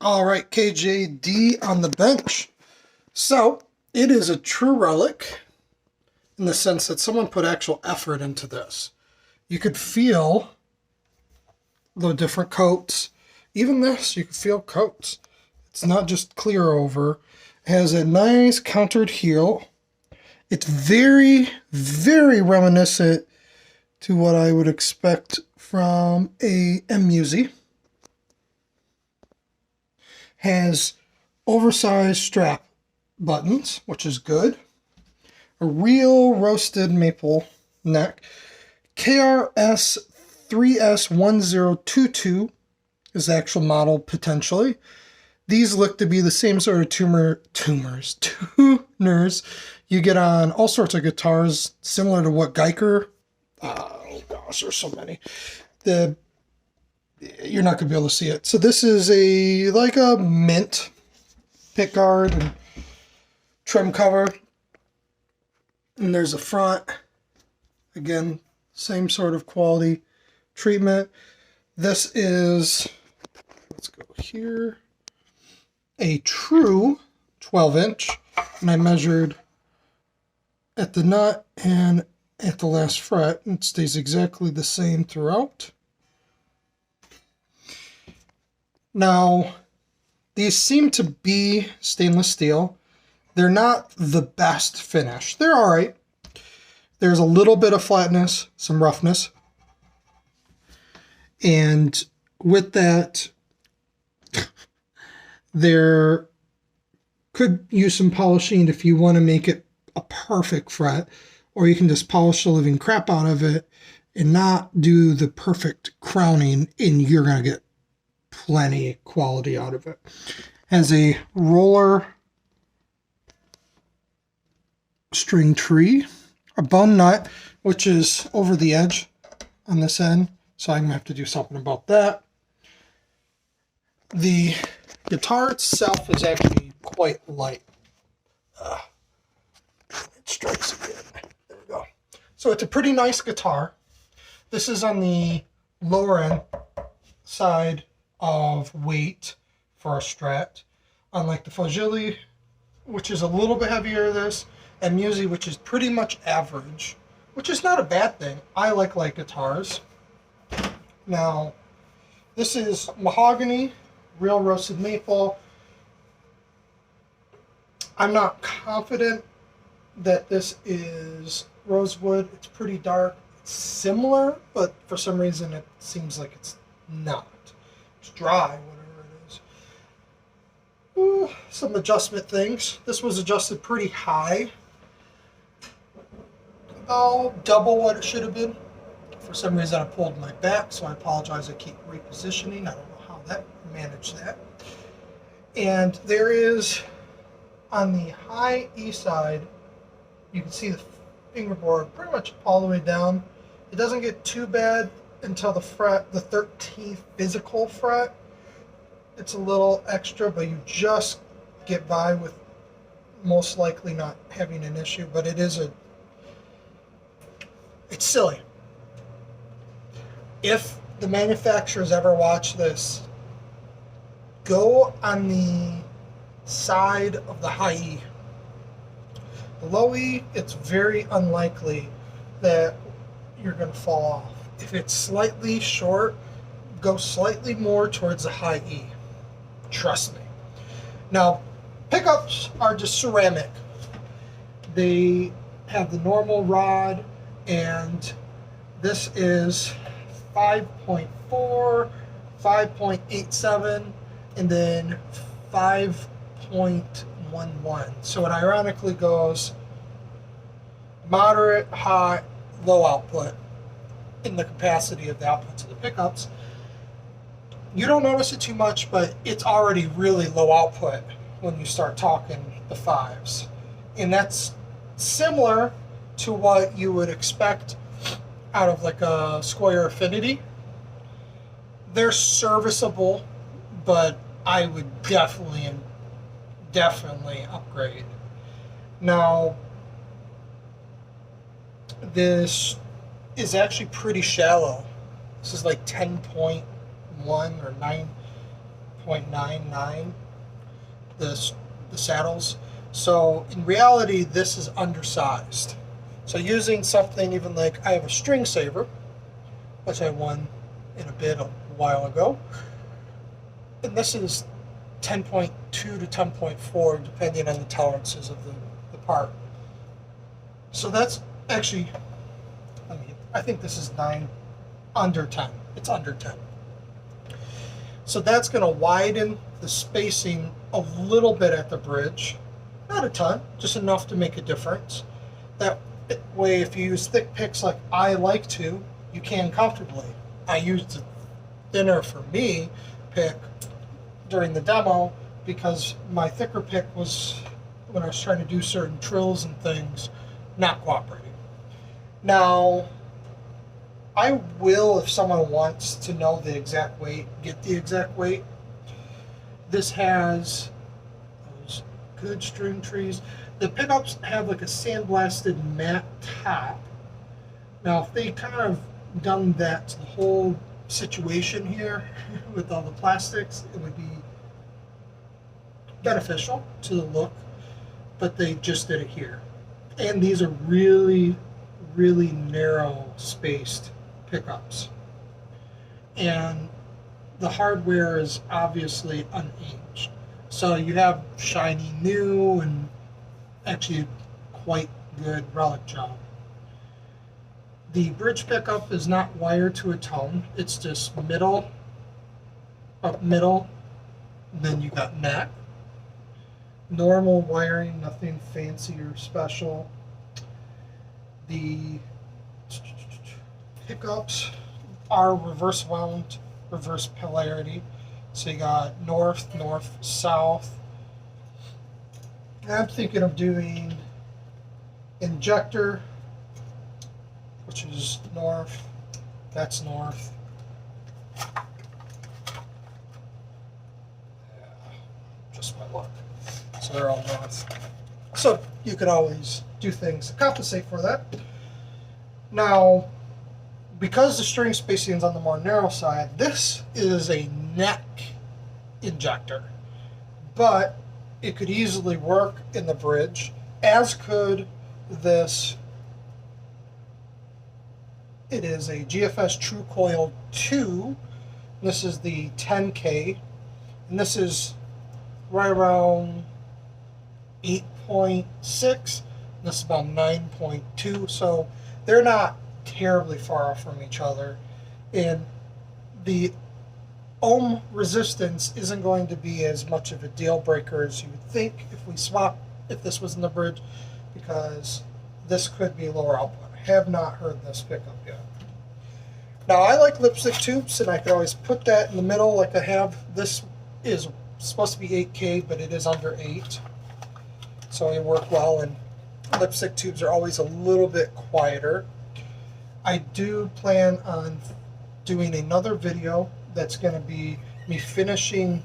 All right, KGD on the bench. So it is a true relic in the sense that someone put actual effort into this. You could feel the different coats. Even this, you can feel coats. It's not just clear over. It has a nice countered heel. It's very, very reminiscent to what I would expect from a M-Musi. Has oversized strap buttons, which is good. A real roasted maple neck. KRS-3S1022 is the actual model potentially. These look to be the same sort of tuners you get on all sorts of guitars, similar to what Geiger. Oh gosh, there's so many. You're not going to be able to see it. So this is like a mint pickguard and trim cover. And there's a front. Again, same sort of quality treatment. This is, let's go here, a true 12-inch. And I measured at the nut and at the last fret. It stays exactly the same throughout. Now, these seem to be stainless steel. They're not the best finish. They're all right. There's a little bit of flatness, some roughness. And with that, there could use some polishing if you want to make it a perfect fret, or you can just polish the living crap out of it and not do the perfect crowning, and you're going to get plenty quality out of it. Has a roller string tree, a bone nut, which is over the edge on this end, so I'm going to have to do something about that. The guitar itself is actually quite light. It strikes again. There we go. So it's a pretty nice guitar. This is on the lower end side of weight for a Strat, unlike the Fragile, which is a little bit heavier than this, and M-Musi, which is pretty much average, which is not a bad thing. I like light guitars. Now, this is mahogany, real roasted maple. I'm not confident that this is rosewood. It's pretty dark. It's similar, but for some reason it seems like it's not. It's dry, whatever it is. Ooh, some adjustment things. This was adjusted pretty high. About double what it should have been. For some reason I pulled my back, so I apologize. I keep repositioning. I don't know how that managed that. And there is, on the high E side, you can see the fingerboard pretty much all the way down. It doesn't get too bad until the fret, the 13th physical fret. It's a little extra, but you just get by with most likely not having an issue. But it's silly. If the manufacturers ever watch this, go on the side of the high E. The low E, it's very unlikely that you're going to fall off. If it's slightly short, go slightly more towards the high E. Trust me. Now, pickups are just ceramic. They have the normal rod, and this is 5.4, 5.87, and then 5.11. So it ironically goes moderate, high, low output in the capacity of the outputs of the pickups. You don't notice it too much, but it's already really low output when you start talking the fives. And that's similar to what you would expect out of like a Squire Affinity. They're serviceable, but I would definitely upgrade. Now, this is actually pretty shallow. This is like 10.1 or 9.99, the saddles. So in reality, this is undersized. So using something even like, I have a string saver, which I won in a bid a while ago, and this is 10.2 to 10.4 depending on the tolerances of the part. So that's actually, I think this is 9, under 10. It's under 10. So that's going to widen the spacing a little bit at the bridge. Not a ton, just enough to make a difference. That way, if you use thick picks like I like to, you can comfortably. I used the thinner for me pick during the demo because my thicker pick was, when I was trying to do certain trills and things, not cooperating. Now, I will, if someone wants to know the exact weight, get the exact weight. This has those good string trees. The pickups have like a sandblasted matte top. Now, if they kind of done that to the whole situation here with all the plastics, it would be beneficial to the look, but they just did it here. And these are really, really narrow spaced pickups. And the hardware is obviously unaged. So you have shiny new and actually quite good Relic job. The bridge pickup is not wired to a tone. It's just middle, up middle, then you got neck. Normal wiring, nothing fancy or special. The pickups are reverse wound, reverse polarity. So you got north, north, south. I'm thinking of doing injector, which is north, that's north. Yeah, just my luck. So they're all north. So you could always do things to compensate for that. Now, because the string spacing is on the more narrow side, this is a neck injector, but it could easily work in the bridge, as could this. It is a GFS True Coil 2. This is the 10K, and this is right around 8.6. This is about 9.2, so they're not terribly far off from each other, and the ohm resistance isn't going to be as much of a deal breaker as you would think if we swap, if this was in the bridge, because this could be lower output. I have not heard this pickup yet. Now, I like lipstick tubes, and I could always put that in the middle like I have. This is supposed to be 8K, but it is under 8, so it worked well, and lipstick tubes are always a little bit quieter. I do plan on doing another video that's going to be me finishing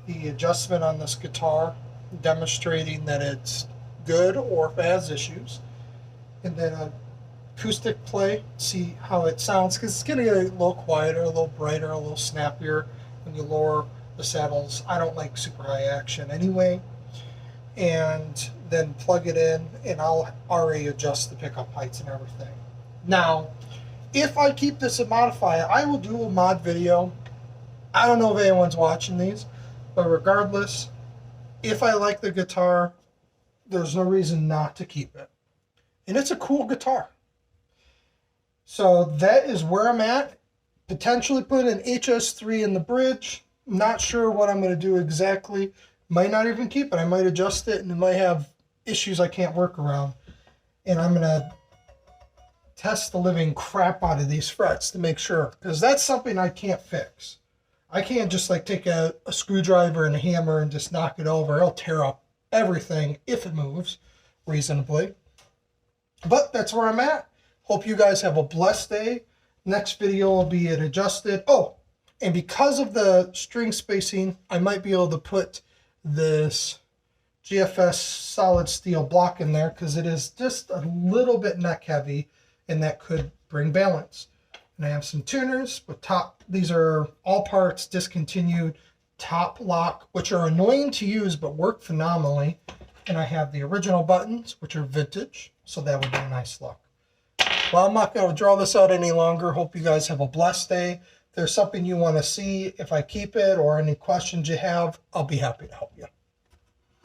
the adjustment on this guitar, demonstrating that it's good or if it has issues, and then a acoustic play, see how it sounds, because it's going to get a little quieter, a little brighter, a little snappier when you lower the saddles. I don't like super high action anyway. And then plug it in, and I'll already adjust the pickup heights and everything. Now, if I keep this and modify it, I will do a mod video. I don't know if anyone's watching these, but regardless, if I like the guitar, there's no reason not to keep it. And it's a cool guitar. So that is where I'm at. Potentially put an HS3 in the bridge. Not sure what I'm going to do exactly. Might not even keep it. I might adjust it, and it might have issues I can't work around. And I'm going to test the living crap out of these frets to make sure, because that's something I can't fix. I can't just like take a screwdriver and a hammer and just knock it over. It'll tear up everything if it moves reasonably. But that's where I'm at. Hope you guys have a blessed day. Next video will be it adjusted. Oh, and because of the string spacing, I might be able to put this GFS solid steel block in there, because it is just a little bit neck heavy, and that could bring balance. And I have some tuners with top. These are all parts discontinued top lock, which are annoying to use but work phenomenally. And I have the original buttons, which are vintage, so that would be a nice look. Well, I'm not going to draw this out any longer. Hope you guys have a blessed day. If there's something you want to see, if I keep it, or any questions you have, I'll be happy to help you.